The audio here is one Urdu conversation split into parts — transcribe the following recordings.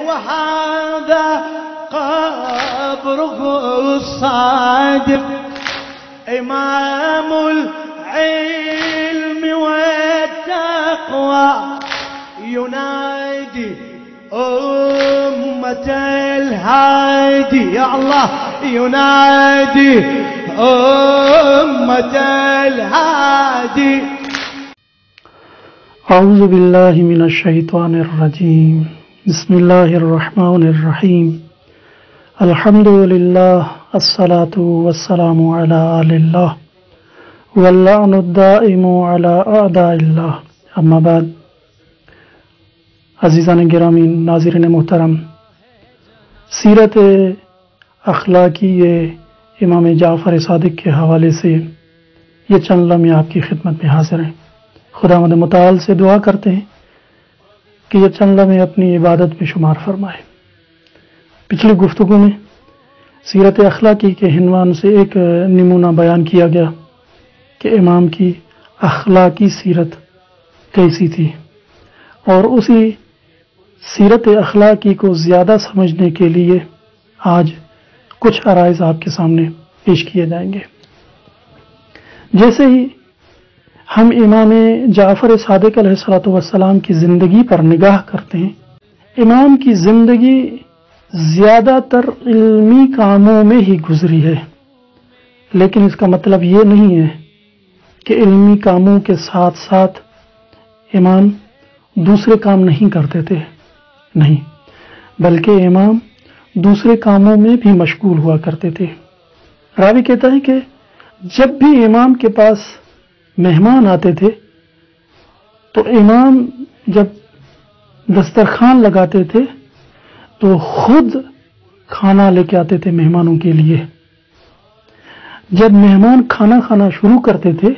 وهذا قبره الصادق إمام العلم والتقوى ينادي أمة الهادي يا الله ينادي أمة الهادي. أعوذ بالله من الشيطان الرجيم. بسم الله الرحمن الرحيم. الحمد لله الصلاة والسلام على آل الله واللعن الدائم على أعداء الله. اما بعد. عزیزان گرامی، ناظرین محترم، سیرت اخلاقی امام جعفر صادق کے حوالے سے یہ چند لمحے آپ کی خدمت میں حاضر ہیں. خداوند متعال سے دعا کرتے ہیں کہ یہ چند لمحے اپنی عبادت میں شمار فرمائے. پچھلی گفتگو میں سیرت اخلاقی کے عنوان سے ایک نمونہ بیان کیا گیا کہ امام کی اخلاقی سیرت کیسی تھی، اور اسی سیرت اخلاقی کو زیادہ سمجھنے کے لیے آج کچھ عرائض آپ کے سامنے پیش کیے جائیں گے. جیسے ہی ہم امام جعفر صادق علیہ السلام کی زندگی پر نگاہ کرتے ہیں، امام کی زندگی زیادہ تر علمی کاموں میں ہی گزری ہے، لیکن اس کا مطلب یہ نہیں ہے کہ علمی کاموں کے ساتھ ساتھ امام دوسرے کام نہیں کرتے تھے. نہیں، بلکہ امام دوسرے کاموں میں بھی مشغول ہوا کرتے تھے. راوی کہتا ہے کہ جب بھی امام کے پاس مہمان آتے تھے تو امام جب دسترخوان لگاتے تھے تو خود کھانا لے کے آتے تھے مہمانوں کے لیے. جب مہمان کھانا کھانا شروع کرتے تھے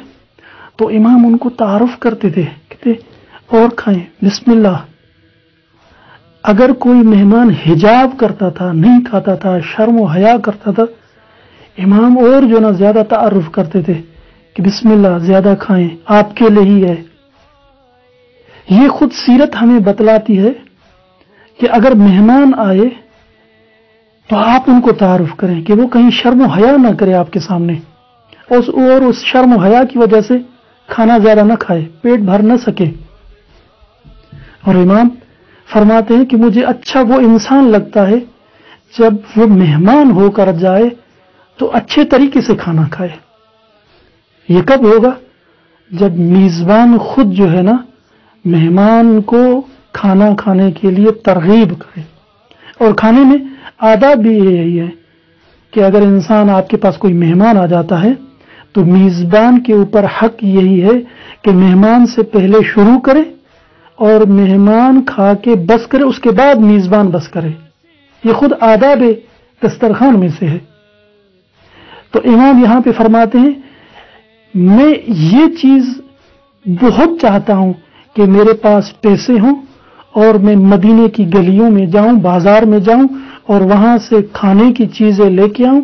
تو امام ان کو تعارف کرتے تھے، کہتے اور کھائیں، بسم اللہ. اگر کوئی مہمان حجاب کرتا تھا، نہیں کھاتا تھا، شرم و حیا کرتا تھا، امام اور جو نا زیادہ تعارف کرتے تھے کہ بسم اللہ، زیادہ کھائیں، آپ کے لیے ہی ہے. یہ خود سیرت ہمیں بتلاتی ہے کہ اگر مہمان آئے تو آپ ان کو تعارف کریں کہ وہ کہیں شرم و حیا نہ کرے آپ کے سامنے، اور اس شرم و حیا کی وجہ سے کھانا زیادہ نہ کھائے، پیٹ بھر نہ سکے. اور امام فرماتے ہیں کہ مجھے اچھا وہ انسان لگتا ہے جب وہ مہمان ہو کر جائے تو اچھے طریقے سے کھانا کھائے. یہ کب ہوگا؟ جب میزبان خود جو ہے نا مہمان کو کھانا کھانے کے لیے ترغیب کرے. اور کھانے میں آداب بھی یہی ہے کہ اگر انسان آپ کے پاس کوئی مہمان آ جاتا ہے تو میزبان کے اوپر حق یہی ہے کہ مہمان سے پہلے شروع کرے اور مہمان کھا کے بس کرے، اس کے بعد میزبان بس کرے. یہ خود آداب دسترخوان میں سے ہے. تو امام یہاں پہ فرماتے ہیں میں یہ چیز بہت چاہتا ہوں کہ میرے پاس پیسے ہوں اور میں مدینے کی گلیوں میں جاؤں، بازار میں جاؤں اور وہاں سے کھانے کی چیزیں لے کے آؤں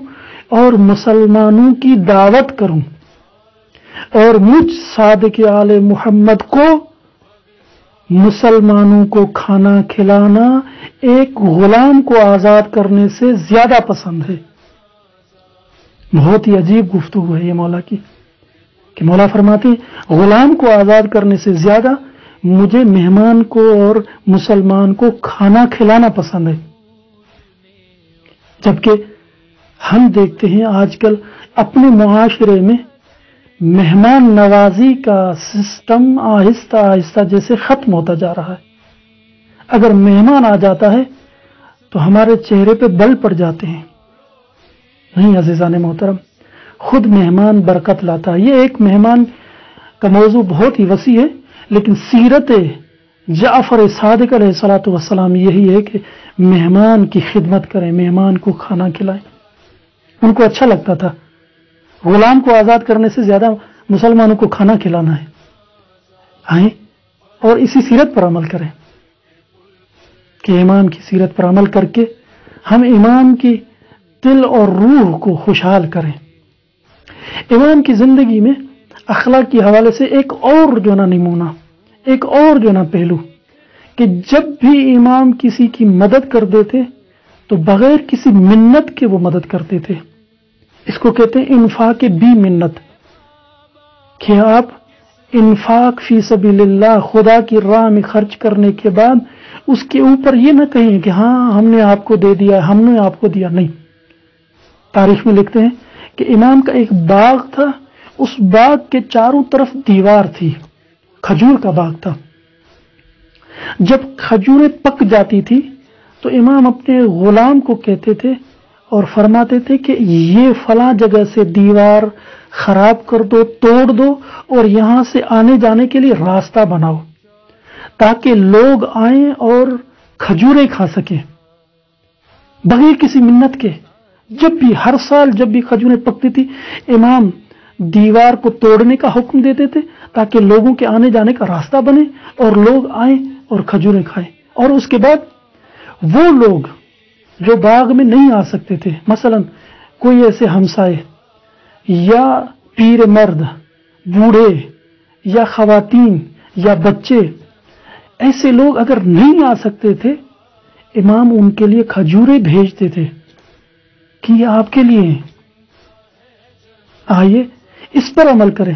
اور مسلمانوں کی دعوت کروں، اور مجھ صادق آل محمد کو مسلمانوں کو کھانا کھلانا ایک غلام کو آزاد کرنے سے زیادہ پسند ہے. بہت ہی عجیب گفتگو ہے یہ مولا کی کہ مولا فرماتے ہیں غلام کو آزاد کرنے سے زیادہ مجھے مہمان کو اور مسلمان کو کھانا کھلانا پسند ہے. جبکہ ہم دیکھتے ہیں آج کل اپنے معاشرے میں مہمان نوازی کا سسٹم آہستہ آہستہ جیسے ختم ہوتا جا رہا ہے. اگر مہمان آ جاتا ہے تو ہمارے چہرے پہ بل پڑ جاتے ہیں. نہیں عزیزان محترم، خود مہمان برکت لاتا ہے. یہ ایک مہمان کا موضوع بہت ہی وسیع ہے، لیکن سیرت جعفر صادق علیہ السلام یہی ہے کہ مہمان کی خدمت کریں، مہمان کو کھانا کھلائیں. ان کو اچھا لگتا تھا. غلام کو آزاد کرنے سے زیادہ مسلمانوں کو کھانا کھلانا ہے. آئیں اور اسی سیرت پر عمل کریں کہ امام کی سیرت پر عمل کر کے ہم امام کی دل اور روح کو خوشحال کریں. امام کی زندگی میں اخلاق کے حوالے سے ایک اور جو نا نمونہ، ایک اور جو نا پہلو کہ جب بھی امام کسی کی مدد کرتے تھے تو بغیر کسی منت کے وہ مدد کرتے تھے. اس کو کہتے ہیں انفاق بی منت، کہ آپ انفاق فی سبیل اللہ خدا کی راہ میں خرچ کرنے کے بعد اس کے اوپر یہ نہ کہیں کہ ہاں ہم نے آپ کو دے دیا، ہم نے آپ کو دیا. نہیں، تاریخ میں لکھتے ہیں کہ امام کا ایک باغ تھا، اس باغ کے چاروں طرف دیوار تھی، کھجور کا باغ تھا. جب کھجوریں پک جاتی تھی تو امام اپنے غلام کو کہتے تھے اور فرماتے تھے کہ یہ فلاں جگہ سے دیوار خراب کر دو، توڑ دو، اور یہاں سے آنے جانے کے لیے راستہ بناؤ تاکہ لوگ آئیں اور کھجوریں کھا سکیں بغیر کسی منت کے. جب بھی ہر سال جب بھی کھجوریں پکتی تھی امام دیوار کو توڑنے کا حکم دیتے تھے تاکہ لوگوں کے آنے جانے کا راستہ بنے اور لوگ آئیں اور کھجوریں کھائیں. اور اس کے بعد وہ لوگ جو باغ میں نہیں آ سکتے تھے، مثلا کوئی ایسے ہمسائے یا پیر مرد، بوڑھے یا خواتین یا بچے، ایسے لوگ اگر نہیں آ سکتے تھے امام ان کے لیے کھجوریں بھیجتے تھے کہ یہ آپ کے لیے ہیں، آئیے اس پر عمل کریں.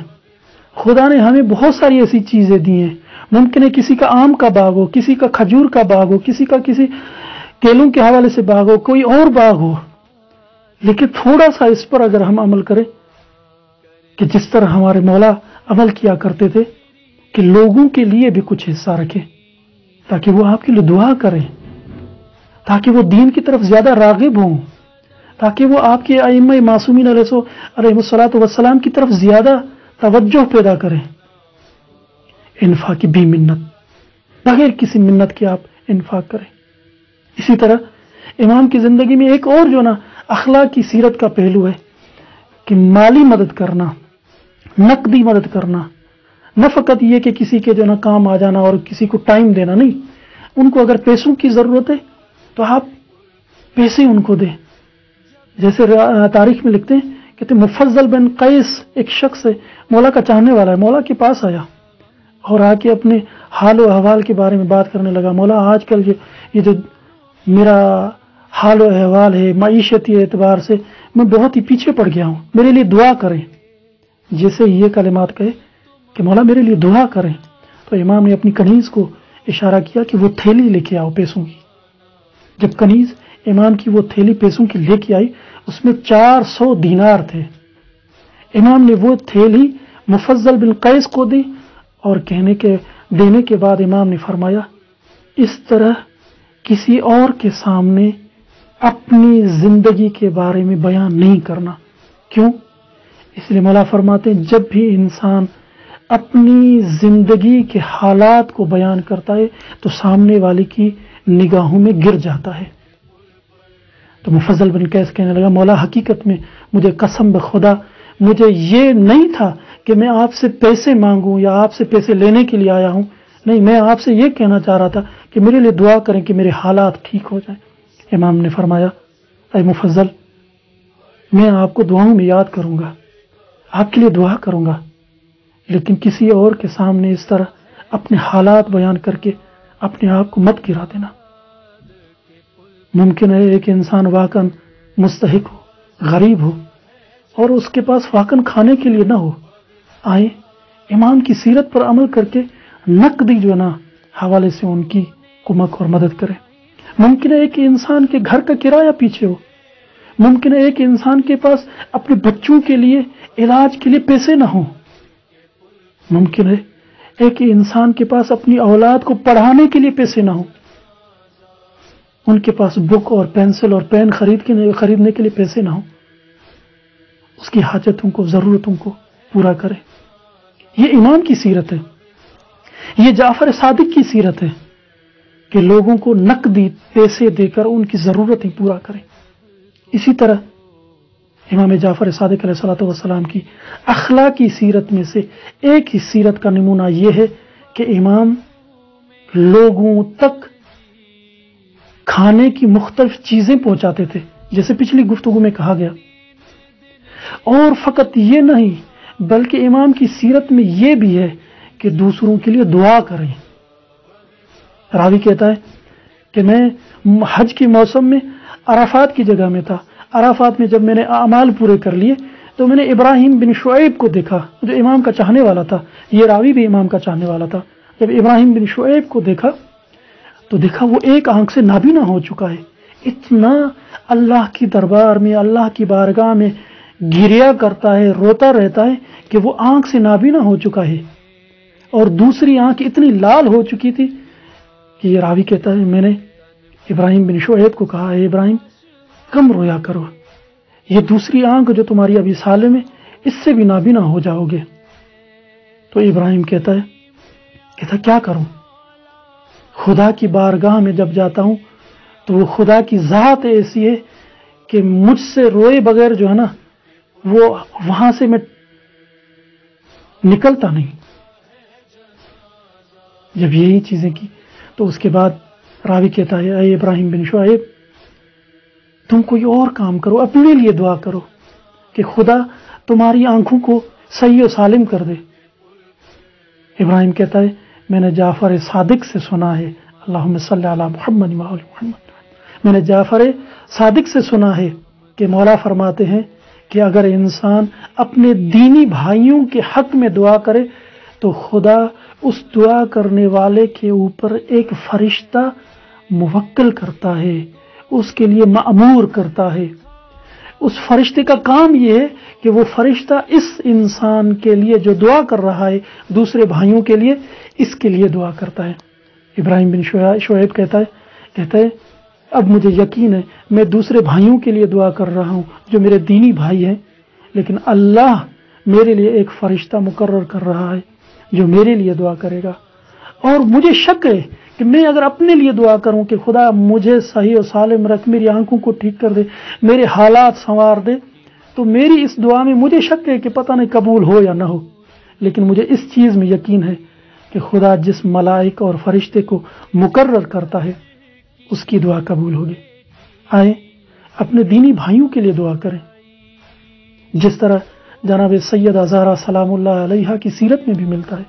خدا نے ہمیں بہت ساری ایسی چیزیں دی ہیں. ممکن ہے کسی کا آم کا باغ ہو، کسی کا کھجور کا باغ ہو، کسی کا کسی کیلوں کے حوالے سے باغ ہو، کوئی اور باغ ہو، لیکن تھوڑا سا اس پر اگر ہم عمل کریں کہ جس طرح ہمارے مولا عمل کیا کرتے تھے کہ لوگوں کے لیے بھی کچھ حصہ رکھیں تاکہ وہ آپ کے لیے دعا کریں، تاکہ وہ دین کی طرف زیادہ راغب ہوں، تاکہ وہ آپ کے ائمہ معصومین علیہ الصلوۃ والسلام کی طرف زیادہ توجہ پیدا کریں. انفاق بی منت، بغیر کسی منت کے آپ انفاق کریں. اسی طرح امام کی زندگی میں ایک اور جو نا اخلاق کی سیرت کا پہلو ہے کہ مالی مدد کرنا، نقدی مدد کرنا. نہ فقط یہ کہ کسی کے جو نا کام آ جانا اور کسی کو ٹائم دینا، نہیں، ان کو اگر پیسوں کی ضرورت ہے تو آپ پیسے ان کو دیں. جیسے تاریخ میں لکھتے ہیں کہتے مفضل بن قیس ایک شخص ہے، مولا کا چاہنے والا ہے، مولا کے پاس آیا اور آ کے اپنے حال و احوال کے بارے میں بات کرنے لگا. مولا آج کل یہ جو میرا حال و احوال ہے معیشتی اعتبار سے میں بہت ہی پیچھے پڑ گیا ہوں، میرے لیے دعا کریں. جیسے یہ کلمات کہے کہ مولا میرے لیے دعا کریں تو امام نے اپنی کنیز کو اشارہ کیا کہ وہ تھیلی لے کے آؤ پیسوں کی. جب کنیز امام کی وہ تھیلی پیسوں کی لے کے آئی اس میں 400 دینار تھے. امام نے وہ تھیلی مفضل بن قیس کو دی اور دینے کے بعد امام نے فرمایا اس طرح کسی اور کے سامنے اپنی زندگی کے بارے میں بیان نہیں کرنا. کیوں؟ اس لیے مولا فرماتے ہیں جب بھی انسان اپنی زندگی کے حالات کو بیان کرتا ہے تو سامنے والے کی نگاہوں میں گر جاتا ہے. تو مفضل بن قیس کہنے لگا مولا حقیقت میں مجھے قسم بخدا مجھے یہ نہیں تھا کہ میں آپ سے پیسے مانگوں یا آپ سے پیسے لینے کے لیے آیا ہوں، نہیں، میں آپ سے یہ کہنا چاہ رہا تھا کہ میرے لیے دعا کریں کہ میرے حالات ٹھیک ہو جائیں. امام نے فرمایا اے مفضل میں آپ کو دعاؤں میں یاد کروں گا، آپ کے لیے دعا کروں گا، لیکن کسی اور کے سامنے اس طرح اپنے حالات بیان کر کے اپنے آپ کو مت گرا دینا. ممکن ہے ایک انسان واقعاً مستحق ہو، غریب ہو اور اس کے پاس واقعاً کھانے کے لیے نہ ہو. آئیں امام کی سیرت پر عمل کر کے نقدی جو نا حوالے سے ان کی کمک اور مدد کریں. ممکن ہے ایک انسان کے گھر کا کرایہ پیچھے ہو، ممکن ہے ایک انسان کے پاس اپنے بچوں کے لیے علاج کے لیے پیسے نہ ہوں، ممکن ہے ایک انسان کے پاس اپنی اولاد کو پڑھانے کے لیے پیسے نہ ہوں، ان کے پاس بک اور پینسل اور پین خریدنے کے لیے پیسے نہ ہوں. اس کی حاجتوں کو، ضرورتوں کو پورا کرے. یہ امام کی سیرت ہے، یہ جعفر صادق کی سیرت ہے کہ لوگوں کو نقدی پیسے دے کر ان کی ضرورتیں پورا کریں. اسی طرح امام جعفر صادق علیہ الصلوۃ والسلام کی اخلاقی سیرت میں سے ایک ہی سیرت کا نمونہ یہ ہے کہ امام لوگوں تک کھانے کی مختلف چیزیں پہنچاتے تھے جیسے پچھلی گفتگو میں کہا گیا. اور فقط یہ نہیں بلکہ امام کی سیرت میں یہ بھی ہے کہ دوسروں کے لیے دعا کریں. راوی کہتا ہے کہ میں حج کے موسم میں عرفات کی جگہ میں تھا. عرفات میں جب میں نے اعمال پورے کر لیے تو میں نے ابراہیم بن شعیب کو دیکھا جو امام کا چاہنے والا تھا. یہ راوی بھی امام کا چاہنے والا تھا. جب ابراہیم بن شعیب کو دیکھا تو دیکھا وہ ایک آنکھ سے نابینا ہو چکا ہے. اتنا اللہ کی دربار میں اللہ کی بارگاہ میں گریا کرتا ہے, روتا رہتا ہے کہ وہ آنکھ سے نابینا ہو چکا ہے, اور دوسری آنکھ اتنی لال ہو چکی تھی کہ یہ راوی کہتا ہے میں نے ابراہیم بن شعیب کو کہا, اے ابراہیم کم رویا کرو, یہ دوسری آنکھ جو تمہاری ابھی سالم ہے اس سے بھی نابینا ہو جاؤ گے. تو ابراہیم کہتا کیا کروں؟ خدا کی بارگاہ میں جب جاتا ہوں تو وہ خدا کی ذات ایسی ہے کہ مجھ سے روئے بغیر جو ہے نا وہ وہاں سے میں نکلتا نہیں. جب یہی چیزیں کی تو اس کے بعد راوی کہتا ہے اے ابراہیم بن شعیب تم کوئی اور کام کرو, اپنے لیے دعا کرو کہ خدا تمہاری آنکھوں کو صحیح و سالم کر دے. ابراہیم کہتا ہے میں نے جعفر صادق سے سنا ہے, اللہم صلی علی محمد و آل محمد, میں نے جعفر صادق سے سنا ہے کہ مولا فرماتے ہیں کہ اگر انسان اپنے دینی بھائیوں کے حق میں دعا کرے تو خدا اس دعا کرنے والے کے اوپر ایک فرشتہ موکل کرتا ہے, اس کے لیے مأمور کرتا ہے. اس فرشتے کا کام یہ ہے کہ وہ فرشتہ اس انسان کے لیے جو دعا کر رہا ہے دوسرے بھائیوں کے لیے, اس کے لیے دعا کرتا ہے. ابراہیم بن شعیب کہتا ہے اب مجھے یقین ہے میں دوسرے بھائیوں کے لیے دعا کر رہا ہوں جو میرے دینی بھائی ہیں, لیکن اللہ میرے لیے ایک فرشتہ مقرر کر رہا ہے جو میرے لیے دعا کرے گا. اور مجھے شک ہے کہ میں اگر اپنے لیے دعا کروں کہ خدا مجھے صحیح و سالم رکھ, میری آنکھوں کو ٹھیک کر دے, میرے حالات سنوار دے, تو میری اس دعا میں مجھے شک ہے کہ پتہ نہیں قبول ہو یا نہ ہو. لیکن مجھے اس چیز میں یقین ہے کہ خدا جس ملائک اور فرشتے کو مقرر کرتا ہے اس کی دعا قبول ہوگی. آئیں اپنے دینی بھائیوں کے لیے دعا کریں, جس طرح جناب سیدہ زہرا سلام اللہ علیہا کی سیرت میں بھی ملتا ہے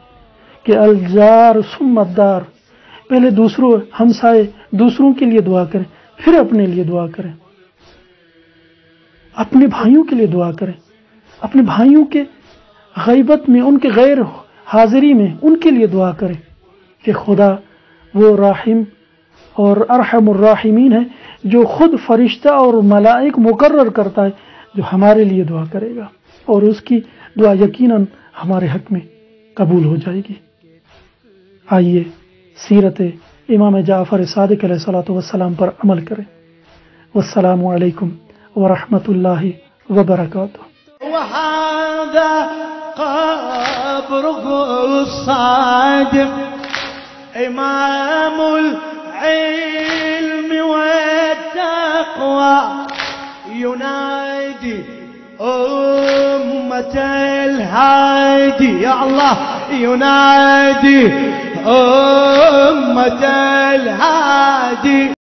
کہ الجار ثم الدار, پہلے دوسروں ہمسائے دوسروں کے لیے دعا کریں پھر اپنے لیے دعا کریں. اپنے بھائیوں کے لیے دعا کریں, اپنے بھائیوں کے غیبت میں, ان کے غیر حاضری میں ان کے لیے دعا کریں کہ خدا وہ راحم اور ارحم الراحمین ہے جو خود فرشتہ اور ملائک مقرر کرتا ہے جو ہمارے لیے دعا کرے گا, اور اس کی دعا یقیناً ہمارے حق میں قبول ہو جائے گی. آئیے سیرت امام جعفر صادق علیہ الصلوۃ والسلام پر عمل کریں. والسلام علیکم ورحمۃ اللہ وبرکاتہ. وهذا قبره الصادق إمام العلم والتقوى ينادي أمة الهادي, يا الله ينادي أمة الهادي.